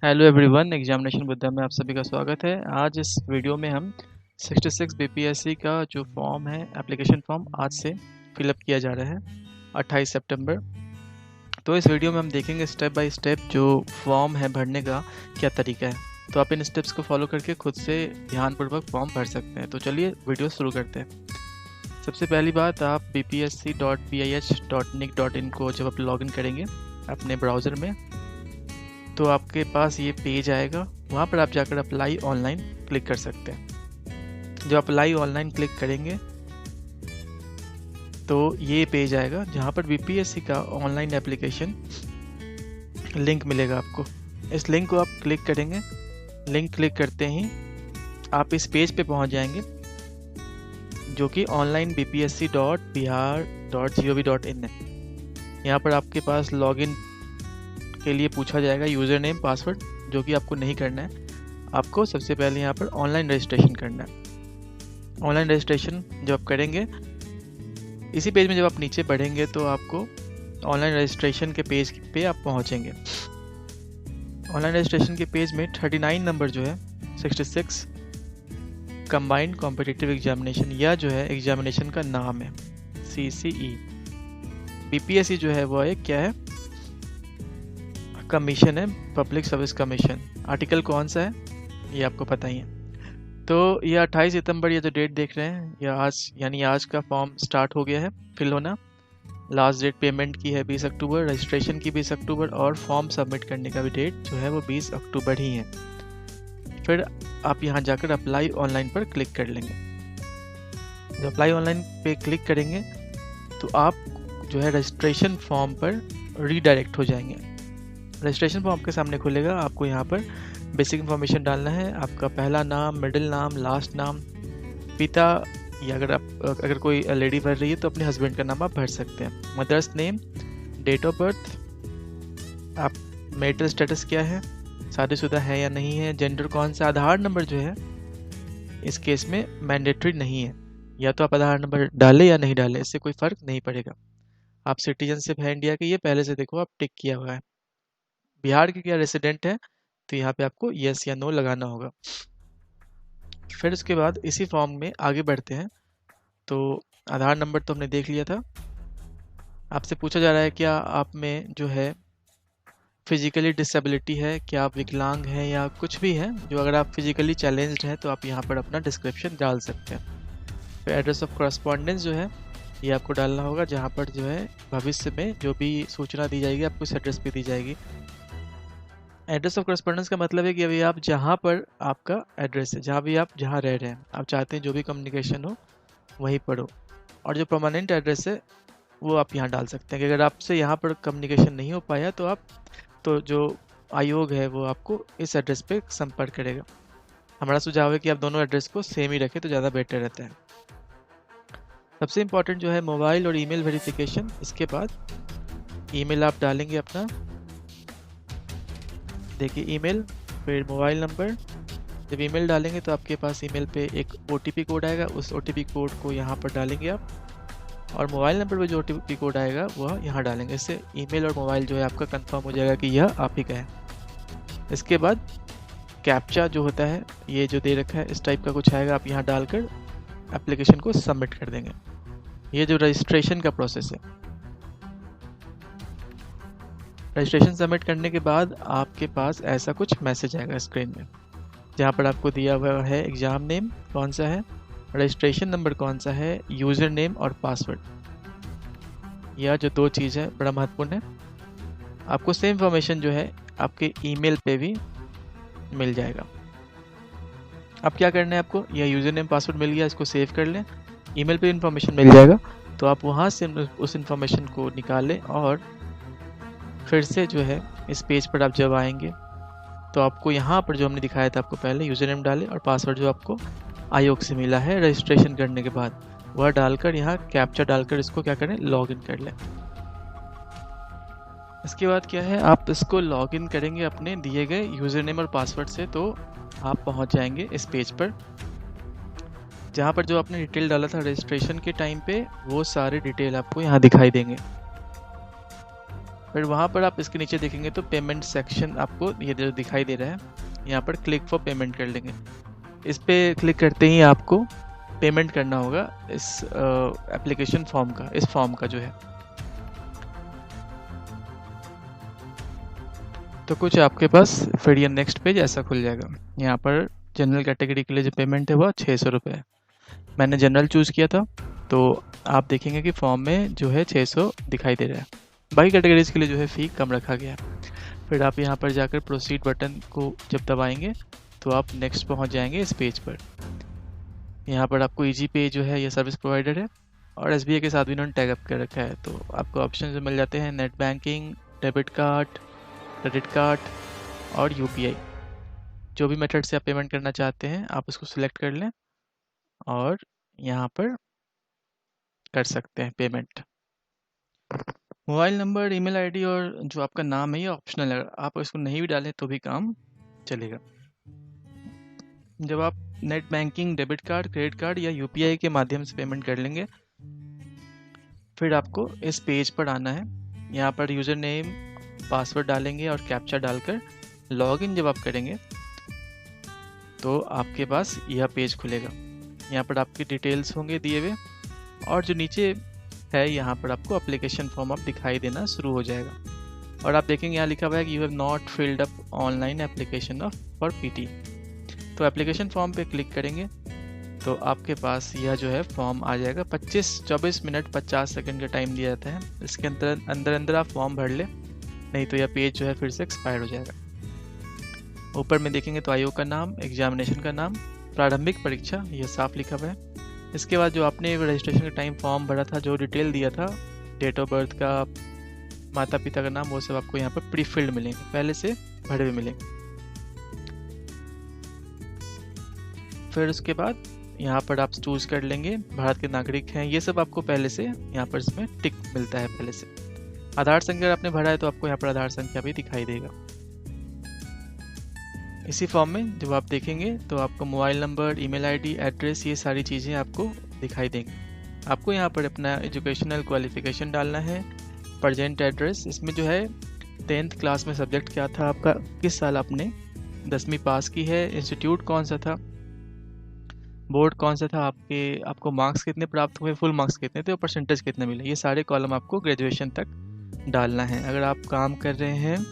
Hello everyone, examination Buddha में आप सभी का स्वागत है। आज इस वीडियो में हम 66 बीपीएससी का जो फॉर्म है, एप्लीकेशन फॉर्म आज से फिलअप किया जा रहा है 28 सितंबर। तो इस वीडियो में हम देखेंगे स्टेप बाय स्टेप जो फॉर्म है भरने का क्या तरीका है। तो आप इन स्टेप्स को फॉलो करके खुद से ध्यानपूर्वक फॉर्म भर सकते हैं। तो चलिए वीडियो शुरू करते हैं। सबसे पहली बात, आप bpsc.pih.nic.in को जब आप लॉगिन करेंगे अपने ब्राउज़र में तो आपके पास ये पेज आएगा। वहाँ पर आप जाकर अप्लाई ऑनलाइन क्लिक कर सकते हैं। जब अप्लाई ऑनलाइन क्लिक करेंगे तो ये पेज आएगा जहाँ पर बीपीएससी का ऑनलाइन एप्लीकेशन लिंक मिलेगा आपको। इस लिंक को आप क्लिक करेंगे। लिंक क्लिक करते ही आप इस पेज पे पहुँच जाएंगे जो कि online bpsc.bihar.gov.in है। यहाँ पर आपके पास लॉगिन के लिए पूछा जाएगा यूज़र नेम पासवर्ड, जो कि आपको नहीं करना है। आपको सबसे पहले यहाँ पर ऑनलाइन रजिस्ट्रेशन करना है। ऑनलाइन रजिस्ट्रेशन जब आप करेंगे, इसी पेज में जब आप नीचे बढ़ेंगे तो आपको ऑनलाइन रजिस्ट्रेशन के पेज पे आप पहुँचेंगे। ऑनलाइन रजिस्ट्रेशन के पेज में 39 नंबर जो है 66 कंबाइंड कॉम्पिटिटिव एग्जामिनेशन, या जो है एग्जामिनेशन का नाम है CCE। बीपीएससी जो है वो एक क्या है, कमीशन है, पब्लिक सर्विस कमीशन। आर्टिकल कौन सा है ये आपको पता ही है। तो ये 28 सितंबर ये जो डेट देख रहे हैं, या आज यानी आज का फॉर्म स्टार्ट हो गया है फिल होना। लास्ट डेट पेमेंट की है 20 अक्टूबर, रजिस्ट्रेशन की 20 अक्टूबर, और फॉर्म सबमिट करने का भी डेट जो है वो 20 अक्टूबर ही है। फिर आप यहाँ जाकर अप्लाई ऑनलाइन पर क्लिक कर लेंगे। जब अप्लाई ऑनलाइन पे क्लिक करेंगे तो आप जो है रजिस्ट्रेशन फॉर्म पर रीडायरेक्ट हो जाएंगे। रजिस्ट्रेशन फॉर्म आपके सामने खुलेगा। आपको यहाँ पर बेसिक इन्फॉर्मेशन डालना है, आपका पहला नाम, मिडिल नाम, लास्ट नाम, पिता, या अगर कोई लेडी भर रही है तो अपने हस्बैंड का नाम आप भर सकते हैं, mother's name, date of birth, आप मैरिटल स्टेटस क्या है, शादीशुदा है या नहीं है, जेंडर कौन सा। आधार नंबर जो है इस केस में मैंडेटरी नहीं है, या तो आप आधार नंबर डालें या नहीं डालें, इससे कोई फ़र्क नहीं पड़ेगा। आप सिटीजनशिप है इंडिया की, ये पहले से देखो आप टिक किया हुआ है। बिहार के क्या रेसिडेंट है तो यहाँ पे आपको यस या नो लगाना होगा। फिर उसके बाद इसी फॉर्म में आगे बढ़ते हैं। तो आधार नंबर तो हमने देख लिया था। आपसे पूछा जा रहा है क्या आप में जो है फिजिकली डिसेबिलिटी है, क्या आप विकलांग हैं या कुछ भी है। जो अगर आप फिजिकली चैलेंज्ड हैं तो आप यहाँ पर अपना डिस्क्रिप्शन डाल सकते हैं। फिर एड्रेस ऑफ कॉरस्पॉन्डेंस जो है ये आपको डालना होगा, जहाँ पर जो है भविष्य में जो भी सूचना दी जाएगी आपको इस एड्रेस पे दी जाएगी। एड्रेस ऑफ कॉरस्पॉन्डेंस का मतलब है कि अभी आप जहाँ पर आपका एड्रेस है, जहाँ भी आप जहाँ रह रहे हैं, आप चाहते हैं जो भी कम्युनिकेशन हो वहीं पर हो। और जो परमानेंट एड्रेस है वो आप यहाँ डाल सकते हैं कि अगर आपसे यहाँ पर कम्युनिकेशन नहीं हो पाया तो जो आयोग है वो आपको इस एड्रेस पे संपर्क करेगा। हमारा सुझाव है कि आप दोनों एड्रेस को सेम ही रखें तो ज़्यादा बेटर रहता है। सबसे इम्पॉर्टेंट जो है मोबाइल और ईमेल वेरिफिकेशन। इसके बाद ईमेल आप डालेंगे अपना, देखिए ईमेल, फिर मोबाइल नंबर। जब ईमेल डालेंगे तो आपके पास ईमेल पे एक OTP कोड आएगा, उस OTP कोड को यहाँ पर डालेंगे आप, और मोबाइल नंबर पे जो OTP कोड आएगा वह यहाँ डालेंगे। इससे ईमेल और मोबाइल जो है आपका कंफर्म हो जाएगा कि यह आप ही का है। इसके बाद कैप्चा जो होता है, ये जो दे रखा है इस टाइप का कुछ आएगा, आप यहाँ डालकर एप्लीकेशन को सबमिट कर देंगे। ये जो रजिस्ट्रेशन का प्रोसेस है। रजिस्ट्रेशन सबमिट करने के बाद आपके पास ऐसा कुछ मैसेज आएगा स्क्रीन में, जहाँ पर आपको दिया हुआ है एग्ज़ाम नेम कौन सा है, रजिस्ट्रेशन नंबर कौन सा है, यूज़र नेम और पासवर्ड। यह जो दो चीज़ है बड़ा महत्वपूर्ण है। आपको सेम इन्फॉर्मेशन जो है आपके ईमेल पे भी मिल जाएगा। अब क्या करना है आपको, यह यूज़र नेम पासवर्ड मिल गया, इसको सेव कर लें। ईमेल पे इन्फॉर्मेशन मिल जाएगा तो आप वहाँ से उस इन्फॉर्मेशन को निकालें, और फिर से जो है इस पेज पर आप जब आएंगे तो आपको यहाँ पर जो हमने दिखाया था आपको पहले यूज़र नेम डालें, और पासवर्ड जो आपको आयोग से मिला है रजिस्ट्रेशन करने के बाद वह डालकर यहाँ कैप्चा डालकर इसको क्या करें, लॉगिन कर लें। इसके बाद क्या है, आप इसको लॉगिन करेंगे अपने दिए गए यूज़र नेम और पासवर्ड से, तो आप पहुँच जाएंगे इस पेज पर, जहाँ पर जो आपने डिटेल डाला था रजिस्ट्रेशन के टाइम पे वो सारे डिटेल आपको यहाँ दिखाई देंगे। फिर वहाँ पर आप इसके नीचे देखेंगे तो पेमेंट सेक्शन आपको ये जो दिखाई दे रहा है, यहाँ पर क्लिक फॉर पेमेंट कर लेंगे। इस पर क्लिक करते ही आपको पेमेंट करना होगा इस एप्लीकेशन फॉर्म का, इस फॉर्म का जो है। तो कुछ आपके पास फिर ये नेक्स्ट पेज ऐसा खुल जाएगा। यहाँ पर जनरल कैटेगरी के लिए जो पेमेंट है वो 600 रुपये है। मैंने जनरल चूज़ किया था, तो आप देखेंगे कि फॉर्म में जो है 600 दिखाई दे रहा है। बाकी कैटेगरीज के लिए जो है फ़ी कम रखा गया है। फिर आप यहाँ पर जाकर प्रोसीड बटन को जब दबाएंगे तो आप नेक्स्ट पहुँच जाएंगे इस पेज पर। यहाँ पर आपको ईजी पे जो है ये सर्विस प्रोवाइडर है और SBI के साथ भी इन्होंने टैग अप कर रखा है। तो आपको ऑप्शन मिल जाते हैं net banking, debit card, credit card और UPI। जो भी मेथड से आप पेमेंट करना चाहते हैं आप उसको सिलेक्ट कर लें और यहाँ पर कर सकते हैं payment. Mobile number, email ID और जो आपका नाम है ये ऑप्शनल है, आप इसको नहीं भी डालें तो भी काम चलेगा। जब आप net banking, debit card, credit card या UPI के माध्यम से पेमेंट कर लेंगे, फिर आपको इस पेज पर आना है। यहाँ पर यूज़र नेम, पासवर्ड डालेंगे और कैप्चा डालकर लॉगिन जब आप करेंगे तो आपके पास यह पेज खुलेगा। यहाँ पर आपकी डिटेल्स होंगे दिए हुए और जो नीचे है यहाँ पर आपको एप्लीकेशन फॉर्म आप दिखाई देना शुरू हो जाएगा और आप देखेंगे यहाँ लिखा हुआ है कि you have not filled up online application of for PT। तो एप्लीकेशन फॉर्म पे क्लिक करेंगे तो आपके पास यह जो है फॉर्म आ जाएगा। 24 मिनट 50 सेकंड का टाइम दिया जाता है। इसके अंदर आप फॉर्म भर ले, नहीं तो यह पेज जो है फिर से एक्सपायर हो जाएगा। ऊपर में देखेंगे तो आयोग का नाम, एग्जामिनेशन का नाम, प्रारंभिक परीक्षा, यह साफ लिखा हुआ है। इसके बाद जो आपने रजिस्ट्रेशन के टाइम फॉर्म भरा था, जो डिटेल दिया था, डेट ऑफ बर्थ का, माता पिता का नाम, वो सब आपको यहाँ पर प्री फिल्ड मिलेंगे, पहले से भरे हुए मिलेंगे। फिर उसके बाद यहाँ पर आप चूज़ कर लेंगे भारत के नागरिक हैं, ये सब आपको पहले से यहाँ पर इसमें टिक मिलता है पहले से। आधार संख्या आपने भरा है तो आपको यहाँ पर आधार संख्या भी दिखाई देगा। इसी फॉर्म में जब आप देखेंगे तो आपको mobile number, email ID, address, ये सारी चीज़ें आपको दिखाई देंगी। आपको यहाँ पर अपना एजुकेशनल क्वालिफिकेशन डालना है, प्रेजेंट एड्रेस, इसमें जो है 10th क्लास में सब्जेक्ट क्या था आपका, किस साल आपने 10वीं पास की है, इंस्टीट्यूट कौन सा था, बोर्ड कौन सा था, आपको मार्क्स कितने प्राप्त हुए, फुल मार्क्स कितने थे और परसेंटेज कितने मिले, ये सारे कॉलम आपको ग्रेजुएशन तक डालना है। अगर आप काम कर रहे हैं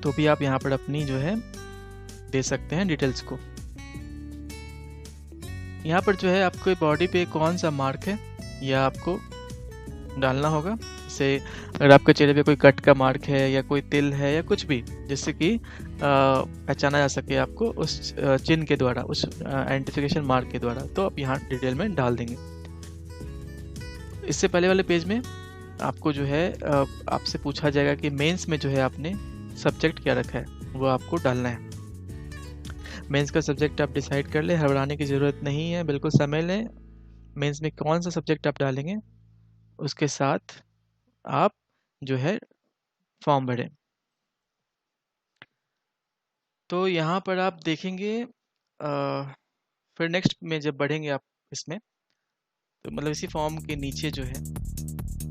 तो भी आप यहाँ पर अपनी जो है दे सकते हैं डिटेल्स को। यहाँ पर जो है आपको बॉडी पे कौन सा मार्क है यह आपको डालना होगा। जैसे अगर आपके चेहरे पे कोई कट का मार्क है या कोई तिल है या कुछ भी, जिससे कि पहचाना जा सके आपको उस चिन्ह के द्वारा, उस आइडेंटिफिकेशन मार्क के द्वारा, तो आप यहाँ डिटेल में डाल देंगे। इससे पहले वाले पेज में आपको जो है आपसे पूछा जाएगा कि मेंस में जो है आपने सब्जेक्ट क्या रखा है, वो आपको डालना है। मेंस का सब्जेक्ट आप डिसाइड कर ले, घबराने की ज़रूरत नहीं है, बिल्कुल समय लें। मेंस में कौन सा सब्जेक्ट आप डालेंगे उसके साथ आप जो है फॉर्म भरें। तो यहाँ पर आप देखेंगे फिर नेक्स्ट में जब बढ़ेंगे आप इसमें, तो मतलब इसी फॉर्म के नीचे जो है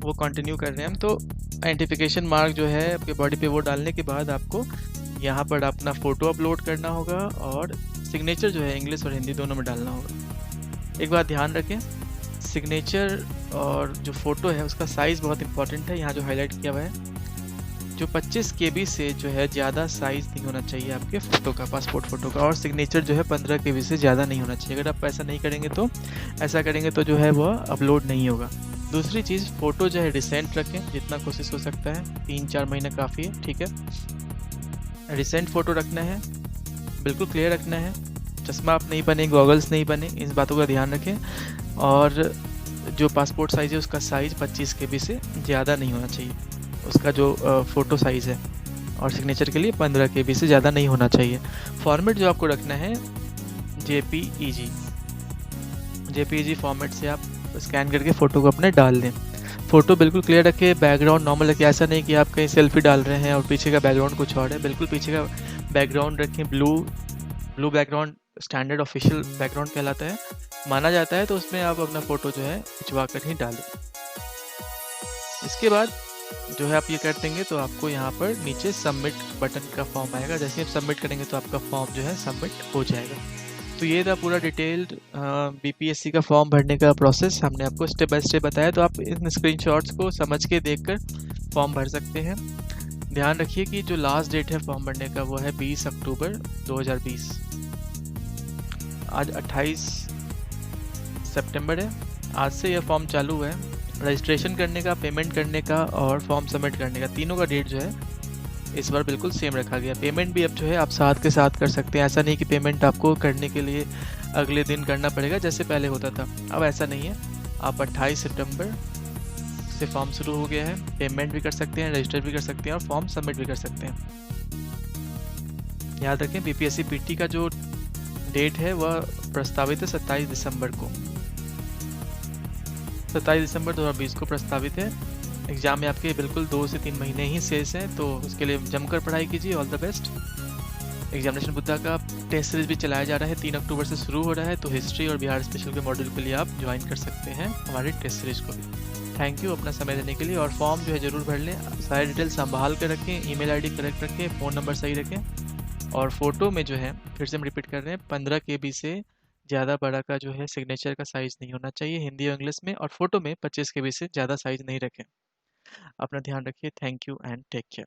वो कंटिन्यू कर रहे हैं हम, तो आइडेंटिफिकेशन मार्क जो है आपके बॉडी पे वो डालने के बाद आपको यहाँ पर अपना फ़ोटो अपलोड करना होगा और सिग्नेचर जो है इंग्लिश और हिंदी दोनों में डालना होगा। एक बात ध्यान रखें, सिग्नेचर और जो फ़ोटो है उसका साइज़ बहुत इंपॉर्टेंट है। यहाँ जो हाईलाइट किया हुआ है, जो 25 KB से जो है ज़्यादा साइज़ नहीं होना चाहिए आपके फ़ोटो का, पासपोर्ट फ़ोटो का, और सिग्नेचर जो है 15 KB से ज़्यादा नहीं होना चाहिए। अगर आप ऐसा नहीं करेंगे तो जो है वह अपलोड नहीं होगा। दूसरी चीज़, फ़ोटो जो है रिसेंट रखें, जितना कोशिश हो सकता है, 3-4 महीना काफ़ी है, ठीक है। रिसेंट फ़ोटो रखना है, बिल्कुल क्लियर रखना है, चश्मा आप नहीं बने, गॉगल्स नहीं बने, इस बातों का ध्यान रखें। और जो पासपोर्ट साइज़ है उसका साइज़ 25 KB से ज़्यादा नहीं होना चाहिए, उसका जो फ़ोटो साइज़ है, और सिग्नेचर के लिए 15 KB से ज़्यादा नहीं होना चाहिए। फॉर्मेट जो आपको रखना है JPEG फॉर्मेट से आप स्कैन करके फ़ोटो को अपने डाल दें। फ़ोटो बिल्कुल क्लियर रखें, बैकग्राउंड नॉर्मल रखें, ऐसा नहीं कि आप कहीं सेल्फी डाल रहे हैं और पीछे का बैकग्राउंड कुछ और है। बिल्कुल पीछे का बैकग्राउंड रखें blue background, standard official background कहलाता है, माना जाता है, तो उसमें आप अपना फ़ोटो जो है खिंचवा कर ही डालें। इसके बाद जो है आप ये कर देंगे तो आपको यहाँ पर नीचे सबमिट बटन का फॉर्म आएगा। जैसे आप सबमिट करेंगे तो आपका फॉर्म जो है सबमिट हो जाएगा। तो ये था पूरा डिटेल्ड बीपीएससी का फॉर्म भरने का प्रोसेस। हमने आपको स्टेप बाय स्टेप बताया, तो आप इन स्क्रीनशॉट्स को समझ के देखकर फॉर्म भर सकते हैं। ध्यान रखिए कि जो लास्ट डेट है फॉर्म भरने का वो है 20 अक्टूबर 2020। आज 28 सितंबर है। आज से यह फॉर्म चालू है। रजिस्ट्रेशन करने का, पेमेंट करने का और फॉर्म सबमिट करने का, तीनों का डेट जो है इस बार बिल्कुल सेम रखा गया। पेमेंट भी अब जो है आप साथ के साथ कर सकते हैं। ऐसा नहीं कि पेमेंट आपको करने के लिए अगले दिन करना पड़ेगा जैसे पहले होता था। अब ऐसा नहीं है। आप 28 सितंबर से फॉर्म शुरू हो गया है। पेमेंट भी कर सकते हैं, रजिस्टर भी कर सकते हैं और फॉर्म सबमिट भी कर सकते हैं। याद रखें बीपीएससी पीटी का जो डेट है वह प्रस्तावित है 27 दिसंबर को। 27 दिसंबर 2020 को प्रस्तावित है। एग्ज़ाम में आपके बिल्कुल 2 से 3 महीने ही शेष हैं, तो उसके लिए जमकर पढ़ाई कीजिए। All the best. Examination Buddha का टेस्ट सीरीज भी चलाया जा रहा है, 3 अक्टूबर से शुरू हो रहा है। तो हिस्ट्री और बिहार स्पेशल के मॉड्यूल के लिए आप ज्वाइन कर सकते हैं हमारे टेस्ट सीरीज को भी। थैंक यू अपना समय देने के लिए। और फॉर्म जो है ज़रूर भर लें। सारी डिटेल संभाल कर रखें, ईमेल आईडी करेक्ट रखें, फ़ोन नंबर सही रखें। और फ़ोटो में जो है, फिर से हम रिपीट कर रहे हैं, 15 KB से ज़्यादा बड़ा का जो है सिग्नेचर का साइज़ नहीं होना चाहिए हिंदी और इंग्लिश में। और फोटो में 25 KB से ज़्यादा साइज़ नहीं रखें। अपना ध्यान रखिए। Thank you and take care.